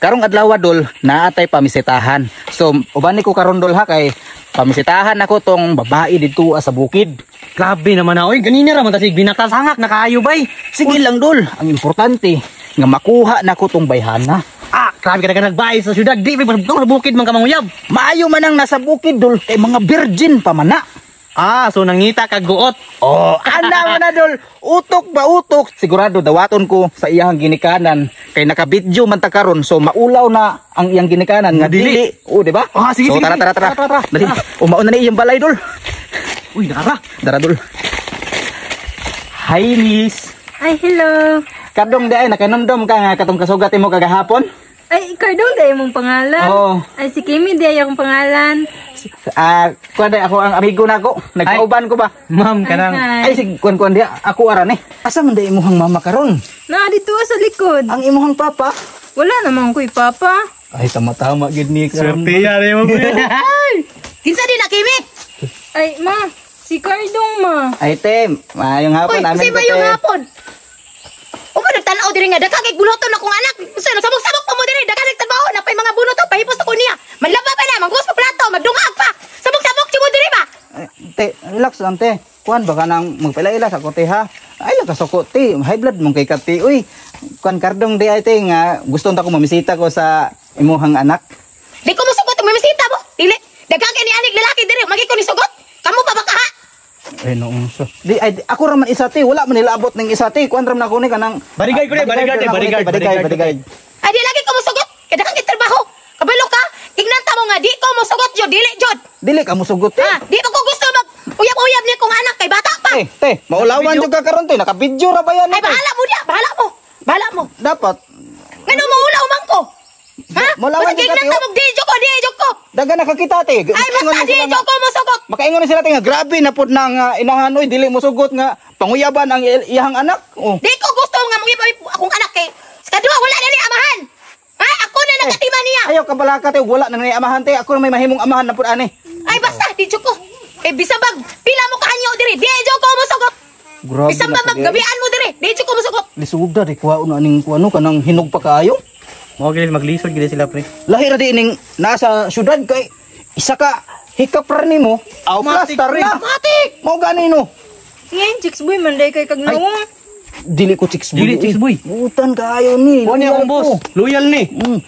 karong adlaw dol naatay pamisitahan. So uban ko karon dol ha kay pamisitahan ako tong babae dito sa bukid. Grabe naman na, oy, ganina ra man ta sig binatasangak nakaayo bay. Sige lang dol, ang importante nga makuha nako tong bayhana. Grabe ka na nagbay sa syudad, di ba sa bukid man ka manguyab. Maayo man ang nasa bukid dol kay mga virgin pa man na. So nangita kag guot. Oh, ana man na dol. Utok ba utok? Sigurado dawaton ko sa iyang ginikanan kay naka-video man ta karon so maulaw na ang iyang ginikanan nga dili. Oh, di ba? Sige, so, sige. Tara. Dali. Umaon na ni iyang balay dol. Uy, dara. Dara dol. Hi, miss. Ay, hello. Kadong di ay nakanomdom ka nga katong kasugat mo kagahapon? Ay, Cardong, di mong pangalan. Oo. Ay, si Kimi, di akong pangalan. Kuan ako ang amigo nako. Nagkauban ko ba? Ma'am kanang. Ay. Ay sig kuan dia ako aran eh. Asa man day imuhang mama karon? Na, dito sa likod. Ang imuhang papa? Wala naman ko'y papa. Ay tama-tama gid ni karon. Swerte yari mo. Kinsa din na, Kimi? Ay, ma. Si Cardong, ma. Ay tem, mayong hapon namin. Kasi ba yung hapon? O ba, nagtanaw din nga. Dakagay buloton akong anak. Kasi nagsabog-sabog pa mo din eh. Dakagay nagtrabaho na pa yung mga bunoto. Pahipos ako niya. Manlaba pa na. Mangguwas pa plato. Magdungag pa. Sabog-sabog si mo din ba? Te, relax lang te. Kuan baka nang magpila-ila sa kote ha. Ay lang kasukot te. High blood mong kay kati. Uy, kuan kardong di ay te nga gusto ko mamisita ko sa imuhang anak. Di ko masugot. Mamisita mo. Dili. Dakagay ni anik lalaki din eh. Magi ko ni sugot. Kamu pa baka ha? Ay noong so. Di ay ako ra man isa te. Wala man nila abot ning isa te. Kuan ram na ko ni kanang Barigay ko ni, barigay. Ay, di lagi ko musugot. Kaya dakagay trabaho. Kabalo ka. Ignanta mo nga. Di ko musugot jod. Dili jod. dili ka mo sugot te. Ha? Di pa ko gusto mag uyab-uyab niya kong anak kay bata pa. Te, maulawan jud ka karon te. Naka-video ra ba yan? Ay, bahala mo diya. Bahala mo. Bahala mo. Dapat Ngano mo ulaw man ko? Ha? Mulawan Basta jud ka, ignanta tiyo. mo. Di jod ko. Di jod ko. dagan nakakita te. Ay, basta di jod ko musugot. Makaingon na sila te nga grabe na pud nang inahanoy dili mo sugot nga panguyaban ang iyang anak. Oh. Di ko gusto nga muyab akong anak kay. Sa kadua, wala na ni amahan. Ha? Ako na nagkatiman niya. Ayaw ka bala ka te wala na ni amahan te. Ako na may mahimong amahan na pud ani. Ay, basta. Di jod ko. Eh, bisabag. Pila mo kahanyo diri. Di jod ko musugot. Grabe Bisabag maggabian mo diri. Di jod ko musugot. Lisugda di kuha na ning kuano kanang hinog pa kaayo. Mo gid maglisod gid sila pre. Lahi ra di ning nasa syudad kay isa ka hikap ra nimo. Aw Matik, plaster pre. na. Matik. Mo gani no. Ngayon, chicks boy, manday kay kagnawang. Dili ko chicks boy. Dili, chicks boy. Butan kaayo ni. Kuha niya akong boss. Loyal ni.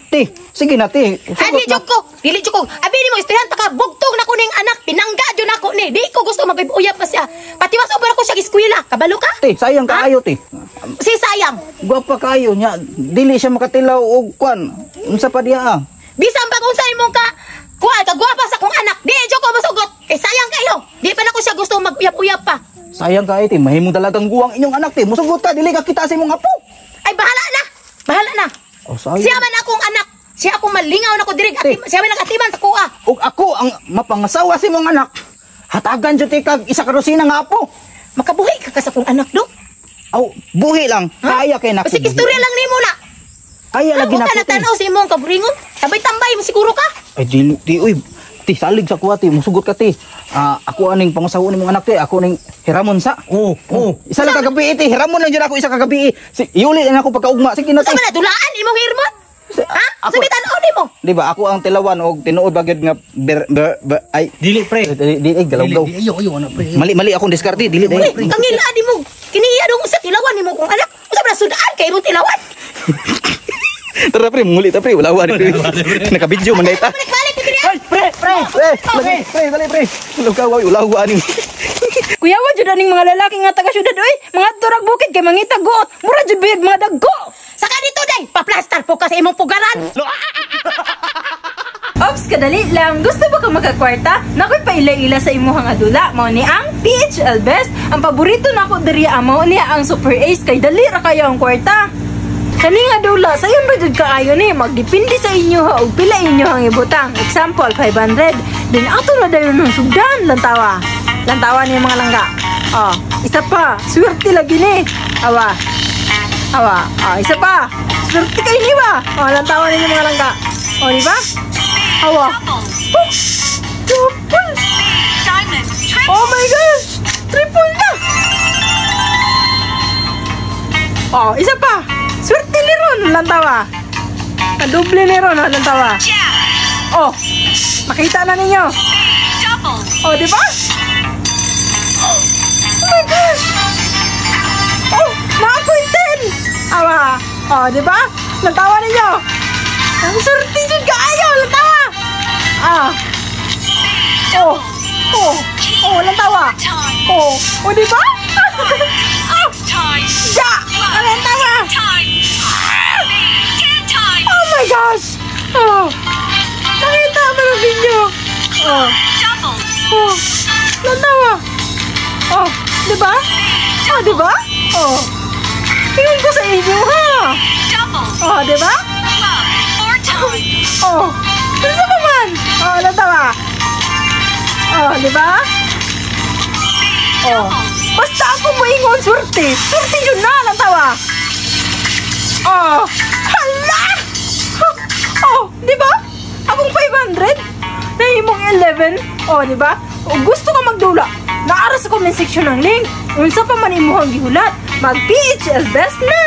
Te, sige na te. Ay, di jok ko. Dili jok ko. Abi ni mo, istrihan ka, bugtog na ko ning anak. Pinangga dyan ako ni. Di ko gusto mag-uyab pa siya. Patiwas ko ko siya eskwela. Kabalo ka? Te, sayang kaayo te. Si sayang. Gwapa kayo niya. Dili siya makatilaw og kwan. Unsa pa diha? Bisan pa kung sa imong ka, kuha, kagwapa sa kong anak. Di jok ko masugot. Eh, sayang kayo. Di pa na ko siya gusto mag-uyab-uyab pa. Sayang kaayo te. Mahimong talagang guwang inyong anak te. Musugot ka dili ka kita sa imong apo. Ay, bahala na. Bahala na. Oh, sayang. Siya man akong anak. Siya akong malingaw na ko diri. Siya man nagatiman sa kuha. Og ako ang mapangasawa sa imong anak. Hatagan jud te kag isa ka rosina nga apo. Makabuhi ka sa kong anak, do. Aw, buhi lang. Kaya kay nako. Kasi istorya lang ni mo na. Kaya lagi Ako na ka natanaw sa imong kabringon. Tambay-tambay mo siguro ka. Ay di uy. Ti salig sa kuha ti musugot ka ti. Ako aning pangusawa nimong anak ti. Ako ning hiramon sa. Oh. Isa lang kagabi ti. Hiramon lang jud ako isa kagabi. Iuli lang ako pagkaugma. Sige na ti. Sa dulaan imong hirmon. Ha? Ako- Sa bitan-on nimo. Di ba ako ang tilawan og tinuod bagid nga ay Dili pre. di galaw-gaw. Ayo na pre. Mali akong diskarte dili Uy, dai. kangila di mo. Kiniya dong sa tilawan nimo kung anak. Usa ba sudaan kay imong tilawan? Tara pre, muli ta pre, wala pre. Naka-video man dai ta. Balik ko diri. Ay, pre. Pre, dali pre. Ulaw ani. Kuya wa jud aning mga lalaki nga taga syudad oy. Mga turag bukid kay mangita got. Mura jud biyag mga daggo. Saka dito day, pa-plaster po ka sa imong pugaran. Ops, kadali lang. Gusto ba ka magkakwarta? Nakoy pa ila-ila sa imuhang adula. Mao ni ang PHL Best. Ang paborito nako diri amo niya ang Super Ace kay dali ra kayo ang kwarta. Kani nga dula, sayon ba jud kaayo ni magdepende sa inyo ha og pila inyo ang ibutang. Example 500. Then ato na dayon ng sugdan lantawa. Lantawa ni mga langga. Oh, isa pa. Swerte lagi ni. Awa. Isa pa. Swerte kay ni ba? Oh, lantawa ni mga langga. Oh, di ba? Awa. Triple. Oh my gosh. Triple na. Oh, isa pa. Swerte liron lantawa. Kadoble ni Ron, lang tawa. Oh, makita na ninyo. Oh, di ba? Oh my gosh! Oh, nakakoy 10! Awa! Oh, di ba? Natawa ninyo! Ang swerte dyan kaayo! Natawa! Ah! Oh! Oh! Oh, natawa! Oh! Oh, di ba? Ah! Ja! Ang tawa! Oh my gosh! Oh! Nakita mo ng video! Oh! Oh! Natawa! Oh! Di ba? Oh, di ba? Oh! Tingin ko sa inyo, ha? Oh, di ba? Oh! Ano pa man? Oh, natawa! Oh, di ba? Oh! Basta ako mo ingon swerte! Swerte yun na! Natawa! Oh! Hala! Oh! Di ba? Akong 500? Nahimong 11? Oh, di ba? O gusto ka magdula, naara sa comment section ng link. Unsa pa man imuhang gihulat, mag PHL Best na!